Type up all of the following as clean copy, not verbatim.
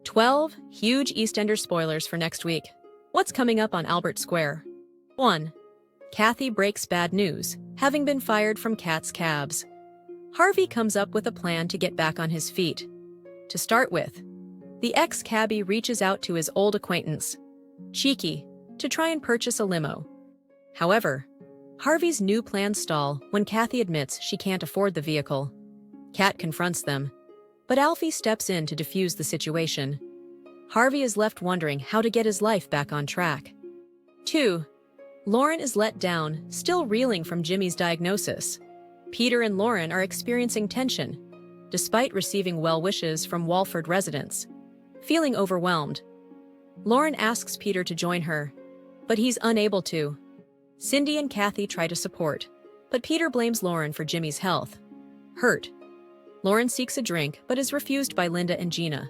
12 huge EastEnders spoilers for next week. What's coming up on Albert Square? 1. Kathy breaks bad news, having been fired from Kat's cabs. Harvey comes up with a plan to get back on his feet. To start with, the ex-cabbie reaches out to his old acquaintance, Cheeky, to try and purchase a limo. However, Harvey's new plans stall when Kathy admits she can't afford the vehicle. Kat confronts them, but Alfie steps in to defuse the situation. Harvey is left wondering how to get his life back on track. 2. Lauren is let down, still reeling from Jimmy's diagnosis. Peter and Lauren are experiencing tension, despite receiving well wishes from Walford residents. Feeling overwhelmed, Lauren asks Peter to join her, but he's unable to. Cindy and Kathy try to support, but Peter blames Lauren for Jimmy's health. Hurt, Lauren seeks a drink but is refused by Linda and Gina.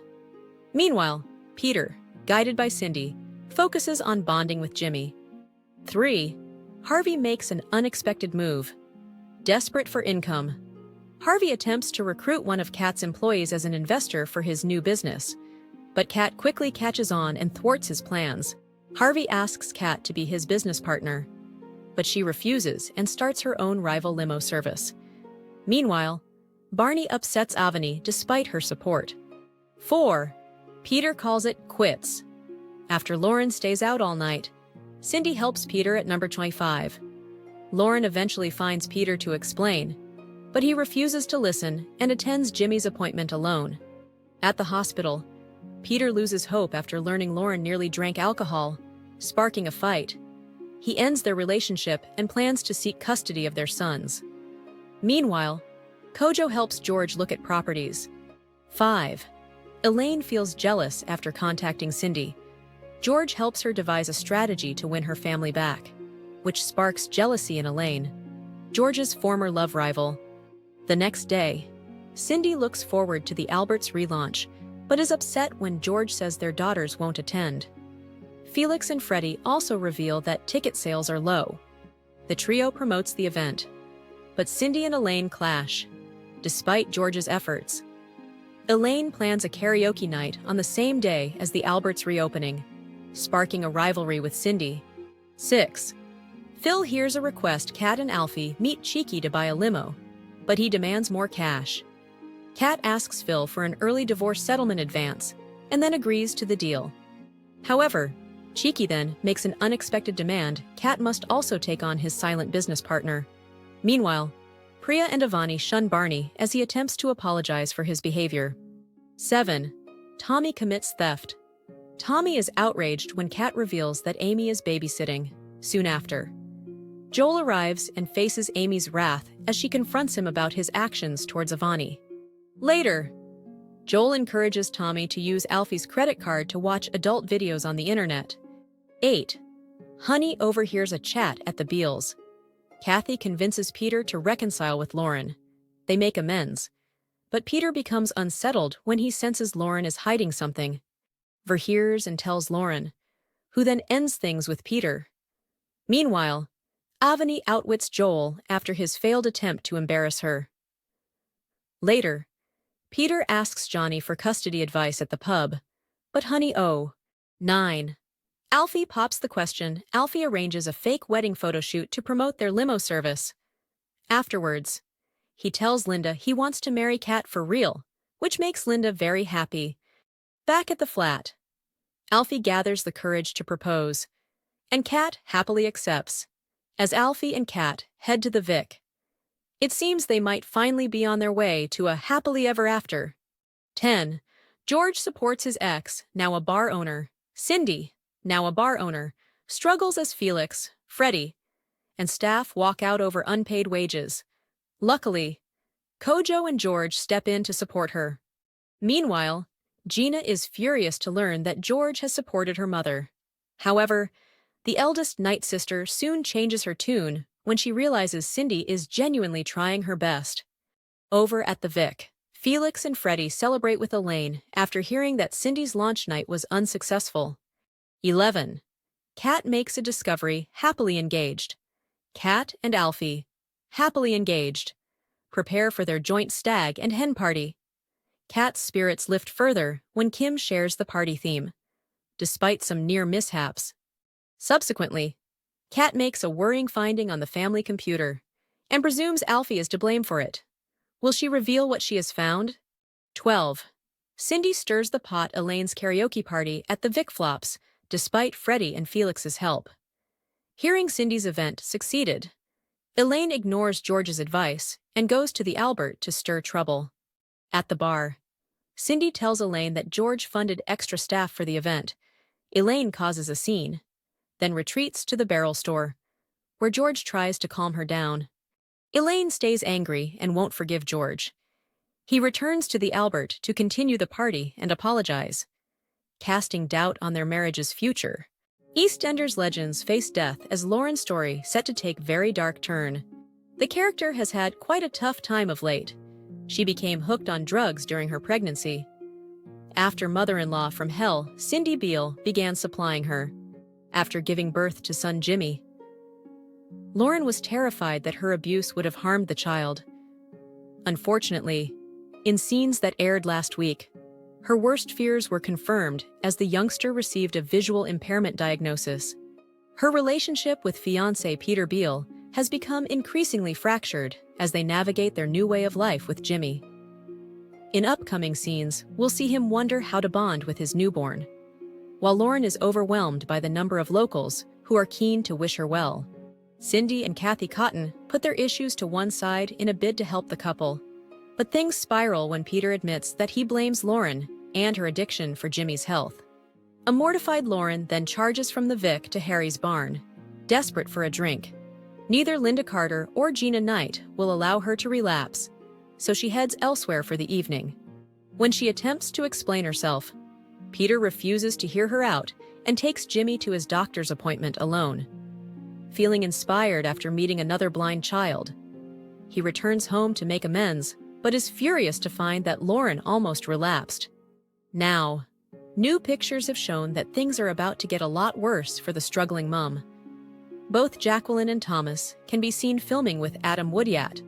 Meanwhile, Peter, guided by Cindy, focuses on bonding with Jimmy. 3. Harvey makes an unexpected move. Desperate for income, Harvey attempts to recruit one of Kat's employees as an investor for his new business, but Kat quickly catches on and thwarts his plans. Harvey asks Kat to be his business partner, but she refuses and starts her own rival limo service. Meanwhile, Barney upsets Avani despite her support. 4. Peter calls it quits. After Lauren stays out all night, Cindy helps Peter at number 25. Lauren eventually finds Peter to explain, but he refuses to listen and attends Jimmy's appointment alone. At the hospital, Peter loses hope after learning Lauren nearly drank alcohol, sparking a fight. He ends their relationship and plans to seek custody of their sons. Meanwhile, Kojo helps George look at properties. 5. Elaine feels jealous after contacting Cindy. George helps her devise a strategy to win her family back, which sparks jealousy in Elaine, George's former love rival. The next day, Cindy looks forward to the Alberts relaunch, but is upset when George says their daughters won't attend. Felix and Freddie also reveal that ticket sales are low. The trio promotes the event, but Cindy and Elaine clash, despite George's efforts. Elaine plans a karaoke night on the same day as the Alberts reopening, sparking a rivalry with Cindy. 6. Phil hears a request Kat and Alfie meet Cheeky to buy a limo, but he demands more cash. Kat asks Phil for an early divorce settlement advance, and then agrees to the deal. However, Cheeky then makes an unexpected demand Kat must also take on his silent business partner. Meanwhile, Priya and Avani shun Barney as he attempts to apologize for his behavior. 7. Tommy commits theft. Tommy is outraged when Kat reveals that Amy is babysitting. Soon after, Joel arrives and faces Amy's wrath as she confronts him about his actions towards Avani. Later, Joel encourages Tommy to use Alfie's credit card to watch adult videos on the internet. 8. Honey overhears a chat at the Beales. Kathy convinces Peter to reconcile with Lauren. They make amends, but Peter becomes unsettled when he senses Lauren is hiding something. Ver hears and tells Lauren, who then ends things with Peter. Meanwhile, Avani outwits Joel after his failed attempt to embarrass her. Later, Peter asks Johnny for custody advice at the pub, but Honey 9. Alfie pops the question. Alfie arranges a fake wedding photo shoot to promote their limo service. Afterwards, he tells Linda he wants to marry Kat for real, which makes Linda very happy. Back at the flat, Alfie gathers the courage to propose, and Kat happily accepts, as Alfie and Kat head to the Vic. It seems they might finally be on their way to a happily ever after. 10. George supports his ex, now a bar owner. Cindy, now a bar owner, struggles as Felix, Freddie, and staff walk out over unpaid wages. Luckily, Kojo and George step in to support her. Meanwhile, Gina is furious to learn that George has supported her mother. However, the eldest Night sister soon changes her tune when she realizes Cindy is genuinely trying her best. Over at the Vic, Felix and Freddie celebrate with Elaine after hearing that Cindy's launch night was unsuccessful. 11. Kat makes a discovery, happily engaged. Kat and Alfie, happily engaged, prepare for their joint stag and hen party. Kat's spirits lift further when Kim shares the party theme, despite some near mishaps. Subsequently, Kat makes a worrying finding on the family computer and presumes Alfie is to blame for it. Will she reveal what she has found? 12. Cindy stirs the pot Elaine's karaoke party at the Vic Flops, despite Freddie and Felix's help. Hearing Cindy's event succeeded, Elaine ignores George's advice and goes to the Albert to stir trouble. At the bar, Cindy tells Elaine that George funded extra staff for the event. Elaine causes a scene, then retreats to the barrel store, where George tries to calm her down. Elaine stays angry and won't forgive George. He returns to the Albert to continue the party and apologize, casting doubt on their marriage's future. EastEnders legends face death as Lauren's story set to take very dark turn. The character has had quite a tough time of late. She became hooked on drugs during her pregnancy. After mother-in-law from hell, Cindy Beale, began supplying her. After giving birth to son Jimmy, Lauren was terrified that her abuse would have harmed the child. Unfortunately, in scenes that aired last week, her worst fears were confirmed as the youngster received a visual impairment diagnosis. Her relationship with fiancé Pierre Beale has become increasingly fractured as they navigate their new way of life with Jimmy. In upcoming scenes, we'll see him wonder how to bond with his newborn, while Lauren is overwhelmed by the number of locals who are keen to wish her well. Cindy and Kathy Cotton put their issues to one side in a bid to help the couple, but things spiral when Peter admits that he blames Lauren and her addiction for Jimmy's health. A mortified Lauren then charges from the Vic to Harry's barn, desperate for a drink. Neither Linda Carter or Gina Knight will allow her to relapse, so she heads elsewhere for the evening. When she attempts to explain herself, Peter refuses to hear her out and takes Jimmy to his doctor's appointment alone. Feeling inspired after meeting another blind child, he returns home to make amends, but is furious to find that Lauren almost relapsed. Now, new pictures have shown that things are about to get a lot worse for the struggling mum. Both Jacqueline and Thomas can be seen filming with Adam Woodyat,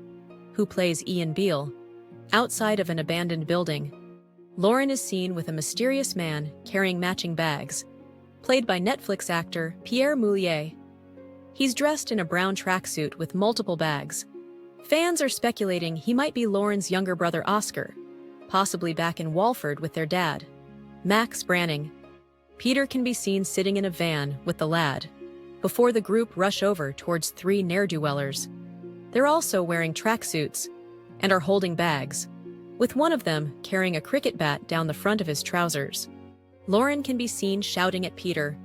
who plays Ian Beale, outside of an abandoned building. Lauren is seen with a mysterious man carrying matching bags, played by Netflix actor Pierre Moullier. He's dressed in a brown tracksuit with multiple bags. Fans are speculating he might be Lauren's younger brother Oscar, possibly back in Walford with their dad, Max Branning. Peter can be seen sitting in a van with the lad, before the group rush over towards three ne'er-do-wellers. They're also wearing tracksuits and are holding bags, with one of them carrying a cricket bat down the front of his trousers. Lauren can be seen shouting at Peter,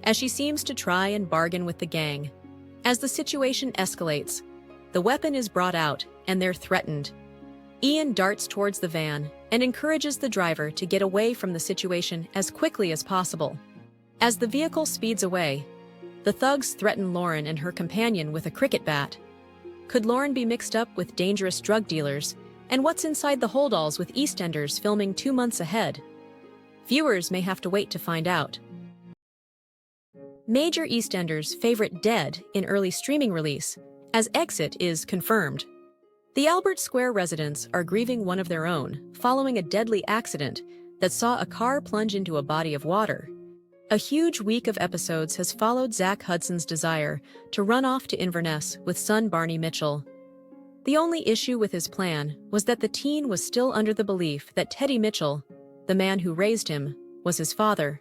as she seems to try and bargain with the gang. As the situation escalates, the weapon is brought out and they're threatened. Ian darts towards the van and encourages the driver to get away from the situation as quickly as possible. As the vehicle speeds away, the thugs threaten Lauren and her companion with a cricket bat. Could Lauren be mixed up with dangerous drug dealers? And what's inside the holdalls with EastEnders filming 2 months ahead? Viewers may have to wait to find out. Major EastEnders favorite dead in early streaming release, as Exit is confirmed. The Albert Square residents are grieving one of their own following a deadly accident that saw a car plunge into a body of water. A huge week of episodes has followed Zack Hudson's desire to run off to Inverness with son Barney Mitchell. The only issue with his plan was that the teen was still under the belief that Teddy Mitchell, the man who raised him, was his father.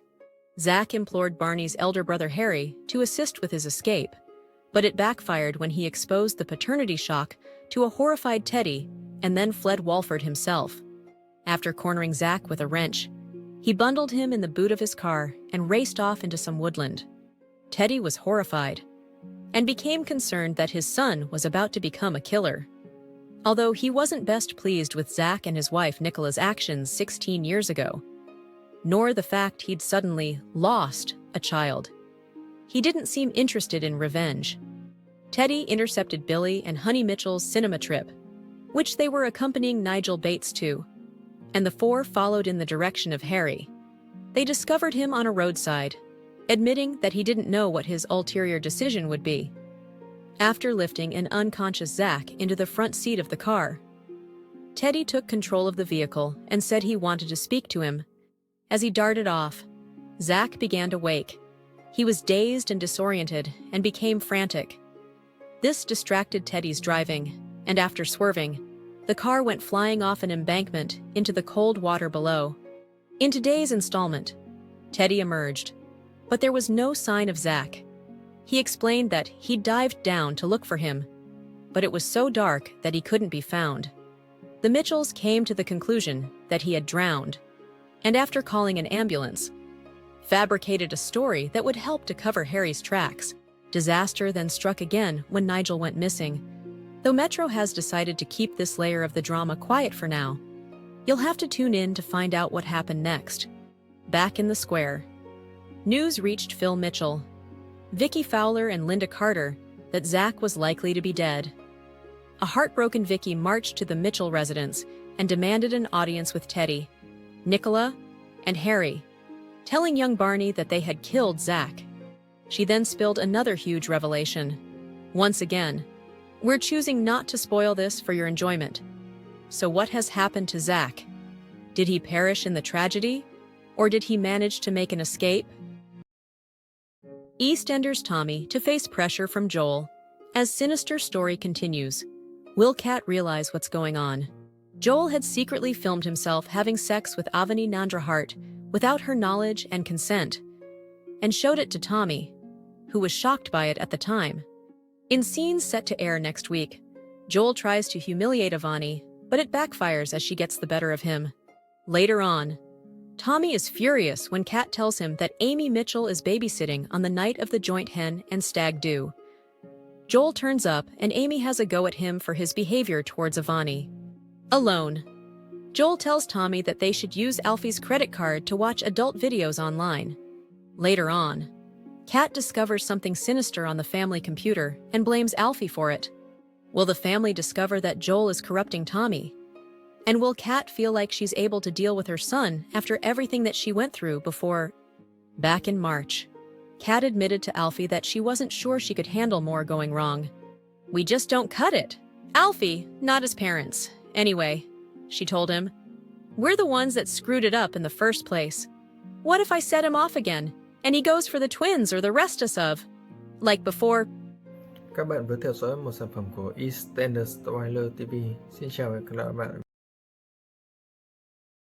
Zack implored Barney's elder brother Harry to assist with his escape, but it backfired when he exposed the paternity shock to a horrified Teddy and then fled Walford himself. After cornering Zack with a wrench, he bundled him in the boot of his car and raced off into some woodland. Teddy was horrified and became concerned that his son was about to become a killer. Although he wasn't best pleased with Zack and his wife Nicola's actions 16 years ago, nor the fact he'd suddenly lost a child, he didn't seem interested in revenge. Teddy intercepted Billy and Honey Mitchell's cinema trip, which they were accompanying Nigel Bates to, and the four followed in the direction of Harry. They discovered him on a roadside, admitting that he didn't know what his ulterior decision would be. After lifting an unconscious Zack into the front seat of the car, Teddy took control of the vehicle and said he wanted to speak to him. As he darted off, Zack began to wake. He was dazed and disoriented and became frantic. This distracted Teddy's driving, and after swerving, the car went flying off an embankment into the cold water below. In today's installment, Teddy emerged, but there was no sign of Zack. He explained that he dived down to look for him, but it was so dark that he couldn't be found. The Mitchells came to the conclusion that he had drowned, and after calling an ambulance, fabricated a story that would help to cover Harry's tracks. Disaster then struck again when Nigel went missing. Though Metro has decided to keep this layer of the drama quiet for now, you'll have to tune in to find out what happened next. Back in the square, news reached Phil Mitchell, Vicky Fowler and Linda Carter that Zack was likely to be dead. A heartbroken Vicky marched to the Mitchell residence and demanded an audience with Teddy, Nicola, and Harry, telling young Barney that they had killed Zack. She then spilled another huge revelation. Once again, we're choosing not to spoil this for your enjoyment. So what has happened to Zack? Did he perish in the tragedy? Or did he manage to make an escape? EastEnders Tommy to face pressure from Joel. As sinister story continues, will Kat realize what's going on? Joel had secretly filmed himself having sex with Avani Nandrahart without her knowledge and consent, and showed it to Tommy, who was shocked by it at the time. In scenes set to air next week, Joel tries to humiliate Avani, but it backfires as she gets the better of him. Later on, Tommy is furious when Kat tells him that Amy Mitchell is babysitting on the night of the joint hen and stag do. Joel turns up and Amy has a go at him for his behavior towards Avani. Alone, Joel tells Tommy that they should use Alfie's credit card to watch adult videos online. Later on, Kat discovers something sinister on the family computer and blames Alfie for it. Will the family discover that Joel is corrupting Tommy? And will Kat feel like she's able to deal with her son after everything that she went through before? Back in March, Kat admitted to Alfie that she wasn't sure she could handle more going wrong. "We just don't cut it. Alfie, not his parents. Anyway," she told him, "we're the ones that screwed it up in the first place. What if I set him off again, and he goes for the twins or the rest us of? Like before." Các bạn vừa theo dõi một sản phẩm của EastEnders Spoiler TV. Xin chào và hẹn gặp lại các bạn.